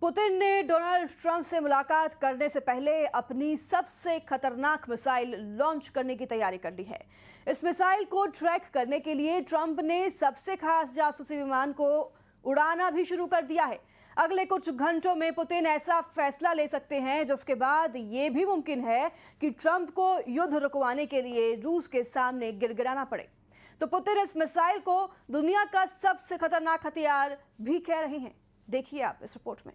Putin ने Donald Trump से मुलाकात करने से पहले अपनी सबसे खतरनाक मिसाइल लॉन्च करने की तैयारी कर ली है। इस मिसाइल को ट्रैक करने के लिए ट्रंप ने सबसे खास जासूसी विमान को उड़ाना भी शुरू कर दिया है। अगले कुछ घंटों में पुतिन ऐसा फैसला ले सकते हैं जिसके बाद ये भी मुमकिन है कि ट्रंप को युद्ध रुकवाने के लिए रूस के सामने गिड़गिड़ाना पड़े। तो पुतिन इस मिसाइल को दुनिया का सबसे खतरनाक हथियार भी कह रहे हैं। देखिए आप इस रिपोर्ट में।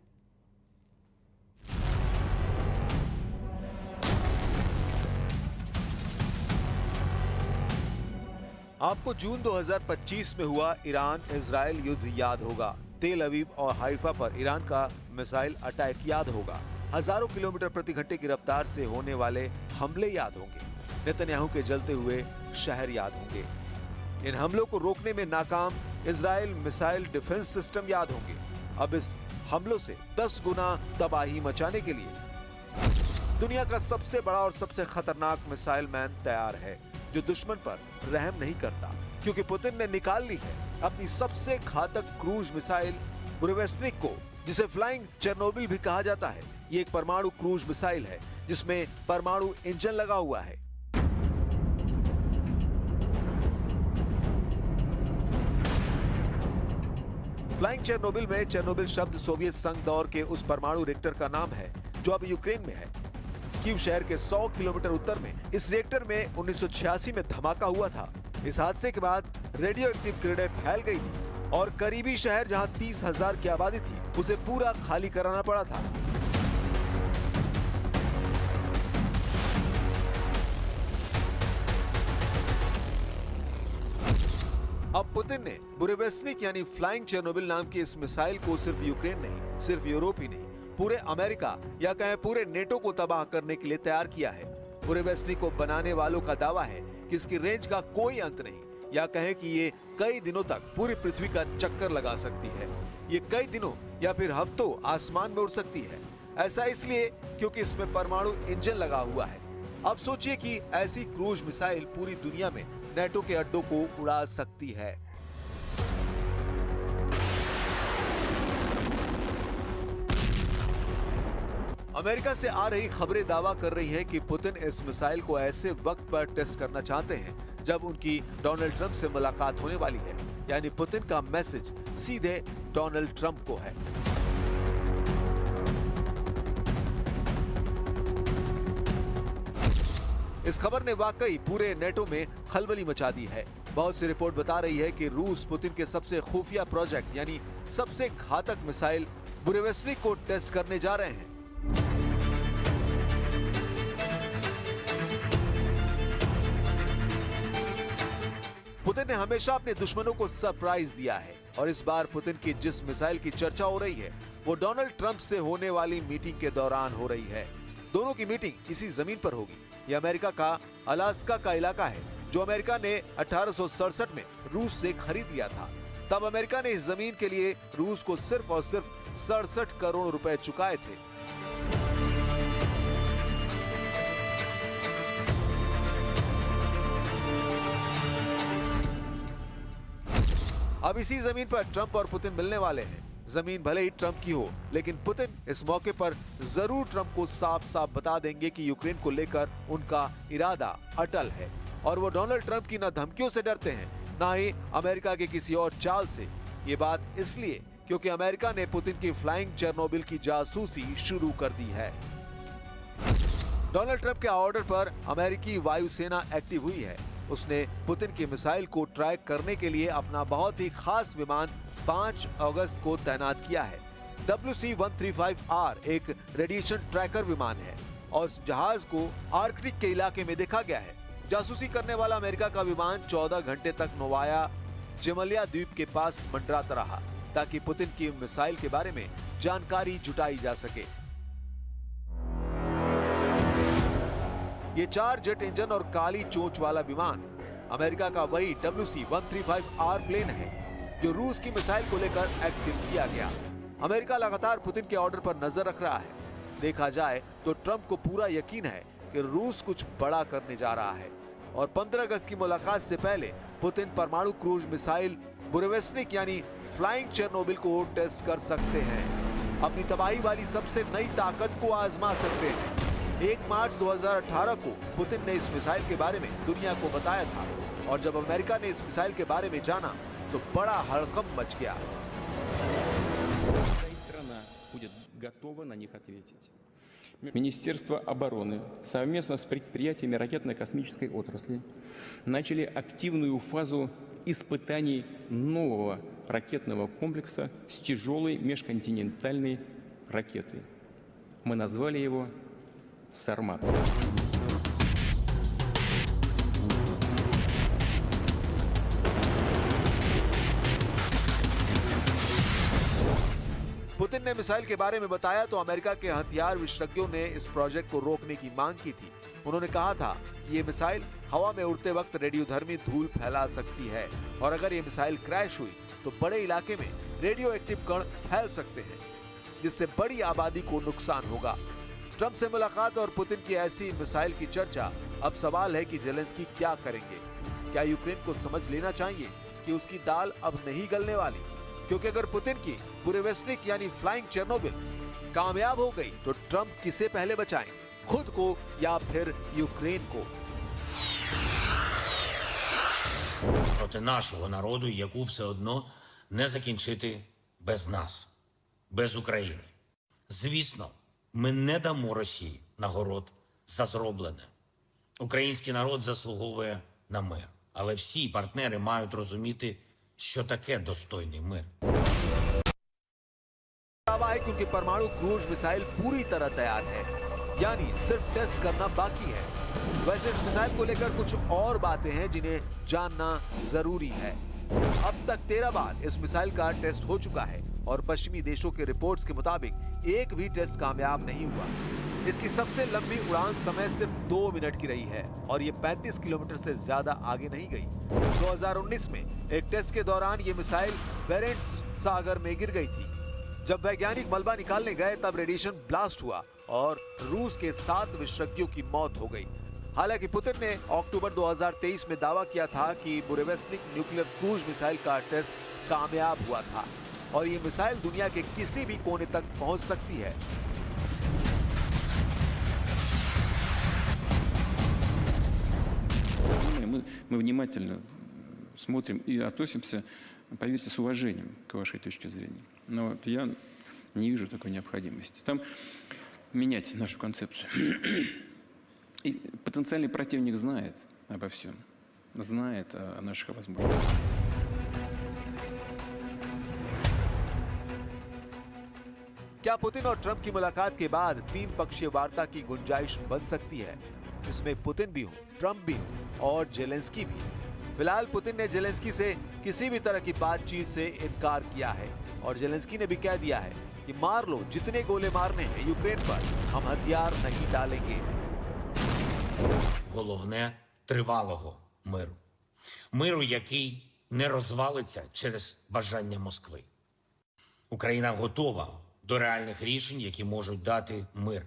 आपको जून 2025 में हुआ ईरान इजराइल युद्ध याद होगा। तेल अवीव और हाइफा पर ईरान का मिसाइल अटैक याद होगा। हजारों किलोमीटर प्रति घंटे की रफ्तार से होने वाले हमले याद होंगे। नेतन्याहू के जलते हुए शहर याद होंगे। इन हमलों को रोकने में नाकाम इजराइल मिसाइल डिफेंस सिस्टम याद होंगे। अब इस हमलों से 10 गुना तबाही मचाने के लिए दुनिया का सबसे बड़ा और सबसे खतरनाक मिसाइल मैन तैयार है, जो दुश्मन पर रहम नहीं करता, क्योंकि पुतिन ने निकाल ली है अपनी सबसे घातक क्रूज मिसाइल बुरेवेस्निक को, जिसे फ्लाइंग चेरनोबिल भी कहा जाता है। ये एक परमाणु क्रूज मिसाइल है जिसमें परमाणु इंजन लगा हुआ है। फ्लाइंग चेरनोबिल में चेरनोबिल शब्द सोवियत संघ दौर के उस परमाणु रिएक्टर का नाम है जो अब यूक्रेन में है। कीव शहर के 100 किलोमीटर उत्तर में इस रिएक्टर में 1986 में धमाका हुआ था। इस हादसे के बाद रेडियो एक्टिव किरणें फैल गई थी और करीबी शहर जहां 30,000 की आबादी थी उसे पूरा खाली कराना पड़ा था। अब पुतिन ने बुरेवेस्निक यानी फ्लाइंग चेरनोबिल नाम की इस मिसाइल को सिर्फ यूक्रेन नहीं, सिर्फ यूरोप ही नहीं, पूरे अमेरिका या कहें पूरे नेटो को तबाह करने के लिए तैयार किया है। बुरेवेस्निक को बनाने वालों का दावा है कि इसकी रेंज का कोई अंत नहीं, या कहें कि ये कई दिनों तक पूरी पृथ्वी का चक्कर लगा सकती है। ये कई दिनों या फिर हफ्तों आसमान में उड़ सकती है। ऐसा इसलिए क्योंकि इसमें परमाणु इंजन लगा हुआ है। अब सोचिए कि ऐसी क्रूज मिसाइल पूरी दुनिया में नेटो के अड्डों को उड़ा सकती है। अमेरिका से आ रही खबरें दावा कर रही हैं कि पुतिन इस मिसाइल को ऐसे वक्त पर टेस्ट करना चाहते हैं जब उनकी डोनाल्ड ट्रंप से मुलाकात होने वाली है। यानी पुतिन का मैसेज सीधे डोनाल्ड ट्रंप को है। इस खबर ने वाकई पूरे नेटो में खलबली मचा दी है। बहुत सी रिपोर्ट बता रही है कि रूस पुतिन के सबसे खुफिया प्रोजेक्ट यानी सबसे घातक मिसाइल बुरेवेस्निक को टेस्ट करने जा रहे हैं। पुतिन ने हमेशा अपने दुश्मनों को सरप्राइज दिया है और इस बार पुतिन की जिस मिसाइल की चर्चा हो रही है वो डोनाल्ड ट्रंप से होने वाली मीटिंग के दौरान हो रही है। दोनों की मीटिंग इसी जमीन पर होगी। यह अमेरिका का अलास्का का इलाका है जो अमेरिका ने 1867 में रूस से खरीद लिया था। तब अमेरिका ने इस जमीन के लिए रूस को सिर्फ और सिर्फ 67 करोड़ रुपए चुकाए थे। अब इसी जमीन पर ट्रंप और पुतिन मिलने वाले हैं। जमीन भले ही ट्रंप की हो, लेकिन पुतिन इस मौके पर जरूर ट्रंप को साफ साफ बता देंगे कि यूक्रेन को लेकर उनका इरादा अटल है और वो डोनाल्ड ट्रंप की न धमकियों से डरते हैं, न ही अमेरिका के किसी और चाल से। ये बात इसलिए क्योंकि अमेरिका ने पुतिन की फ्लाइंग चेरनोबिल की जासूसी शुरू कर दी है। डोनाल्ड ट्रंप के ऑर्डर पर अमेरिकी वायुसेना एक्टिव हुई है। उसने पुतिन की मिसाइल को ट्रैक करने के लिए अपना बहुत ही खास विमान 5 अगस्त को तैनात किया है। WC-135R एक रेडिएशन ट्रैकर विमान है और इस जहाज को आर्कटिक के इलाके में देखा गया है। जासूसी करने वाला अमेरिका का विमान 14 घंटे तक नोवाया जेमलिया द्वीप के पास मंडराता रहा ताकि पुतिन की मिसाइल के बारे में जानकारी जुटाई जा सके। ये 4 जेट इंजन और काली चोंच वाला विमान अमेरिका का वही WC-135R प्लेन है जो रूस की मिसाइल को लेकर एक्टिव किया गया। अमेरिका लगातार पुतिन के ऑर्डर पर नजर रख रहा है। देखा जाए तो ट्रंप को पूरा यकीन है कि रूस कुछ बड़ा करने जा रहा है और 15 अगस्त की मुलाकात से पहले पुतिन परमाणु क्रूज मिसाइल बुरेवेस्निक यानी फ्लाइंग चेरनोबिल को टेस्ट कर सकते हैं। अपनी तबाही वाली सबसे नई ताकत को आजमा सकते हैं। 1 मार्च 2018 को पुतिन ने इस मिसाइल के बारे में दुनिया को बताया था और जब अमेरिका ने इस मिसाइल के बारे में जाना तो बड़ा हड़कंप मच गया। Готова на них ответить. Министерство обороны совместно с предприятиями ракетно-космической отрасли начали активную фазу испытаний нового ракетного комплекса с тяжелой межконтинентальной ракетой. Мы назвали его «Сармат». पुतिन ने मिसाइल के बारे में बताया तो अमेरिका के हथियार विशेषज्ञों ने इस प्रोजेक्ट को रोकने की मांग की थी। उन्होंने कहा था कि ये मिसाइल हवा में उड़ते वक्त रेडियोधर्मी धूल फैला सकती है और अगर ये मिसाइल क्रैश हुई तो बड़े इलाके में रेडियो एक्टिव कण फैल सकते हैं जिससे बड़ी आबादी को नुकसान होगा। ट्रंप से मुलाकात और पुतिन की ऐसी मिसाइल की चर्चा। अब सवाल है कि जेलेंस्की क्या करेंगे। क्या यूक्रेन को समझ लेना चाहिए कि उसकी दाल अब नहीं गलने वाली, क्योंकि अगर पुतिन की बुरेवेस्निक यानी फ्लाइंग चेर्नोबिल कामयाब हो गई तो ट्रंप किसे पहले बचाएं, खुद को या फिर यूक्रेन को। Проти нашого народу, яку все одно не закінчити без нас, без України. Звісно, ми не дамо Росії нагород за зроблене. Український народ заслуговує на мир. Але всі партнери мають розуміти, що таке достойний мир. दावा है क्योंकि परमाणु क्रूज मिसाइल पूरी तरह तैयार है, यानी सिर्फ टेस्ट करना बाकी है। वैसे इस मिसाइल को लेकर कुछ और बातें हैं जिन्हें जानना जरूरी है। अब तक 13 बार इस मिसाइल का टेस्ट हो चुका है और पश्चिमी देशों के रिपोर्ट्स के मुताबिक एक भी टेस्ट कामयाब नहीं हुआ। इसकी सबसे लंबी उड़ान समय सिर्फ 2 मिनट की रही है और ये 35 किलोमीटर से ज्यादा आगे नहीं गई। 2019 में एक टेस्ट के दौरान ये मिसाइल बेरेंट्स सागर में गिर गई थी। जब वैज्ञानिक मलबा निकालने गए तब रेडिएशन ब्लास्ट हुआ और रूस के 7 विशेषज्ञों की मौत हो गई। हालांकि पुतिन ने अक्टूबर 2023 में दावा किया था कि बुरेवेस्निक न्यूक्लियर क्रूज मिसाइल का टेस्ट कामयाब हुआ था और ये मिसाइल दुनिया के किसी भी कोने तक पहुंच सकती है। Мы внимательно смотрим и относимся, поверьте, с уважением к вашей точке зрения. Но вот я не вижу такой необходимости. Там менять нашу концепцию. И потенциальный противник знает обо всем, знает о наших возможностях. क्या पुतिन और ट्रंप की मुलाकात के बाद 3 पक्षीय वार्ता की गुंजाइश बन सकती है, जिसमें पुतिन भी हो, ट्रंप भी हो और जेलेंस्की भी? फिलहाल पुतिन ने जेलेंस्की से किसी भी तरह की बातचीत से इनकार किया है और जेलेंस्की ने भी कह दिया है कि मार लो, जितने गोले मारने हैं यूक्रेन पर, हम हथियार नहीं डालेंगे। Головне – тривалого миру. Миру, який не розвалиться через бажання Москви. Україна готова до реальних рішень, які можуть дати мир.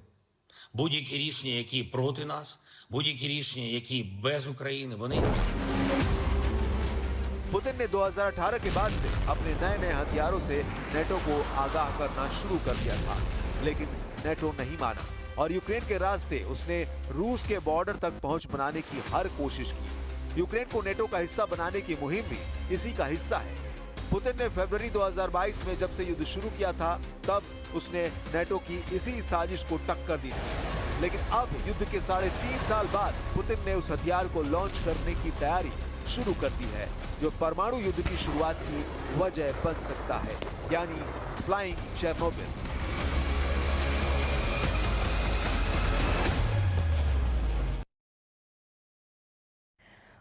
Будь-які рішення, які проти нас, будь-які рішення, які без України, вони... पुतिन ने 2018 के बाद से अपने नए हथियारों से नेटो को आगाह करना शुरू कर दिया था, लेकिन नेटो नहीं माना और यूक्रेन के रास्ते उसने रूस के बॉर्डर तक पहुंच बनाने की हर कोशिश की। यूक्रेन को नेटो का हिस्सा बनाने की मुहिम भी इसी का हिस्सा है। पुतिन ने फरवरी 2022 में जब से युद्ध शुरू किया था, तब उसने नेटो की इसी साजिश को टक्कर दी थी। लेकिन अब युद्ध के 3.5 साल बाद पुतिन ने उस हथियार को लॉन्च करने की तैयारी शुरू कर दी है, जो परमाणु युद्ध की शुरुआत की वजह बन सकता है, यानी फ्लाइंग चेर्नोबिल।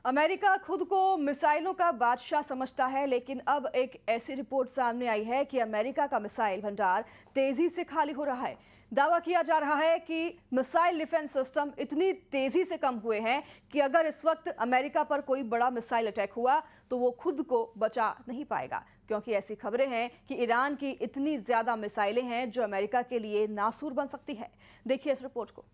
अमेरिका खुद को मिसाइलों का बादशाह समझता है, लेकिन अब एक ऐसी रिपोर्ट सामने आई है कि अमेरिका का मिसाइल भंडार तेजी से खाली हो रहा है। दावा किया जा रहा है कि मिसाइल डिफेंस सिस्टम इतनी तेजी से कम हुए हैं कि अगर इस वक्त अमेरिका पर कोई बड़ा मिसाइल अटैक हुआ तो वो खुद को बचा नहीं पाएगा, क्योंकि ऐसी खबरें हैं कि ईरान की इतनी ज्यादा मिसाइलें हैं जो अमेरिका के लिए नासूर बन सकती है। देखिए इस रिपोर्ट को।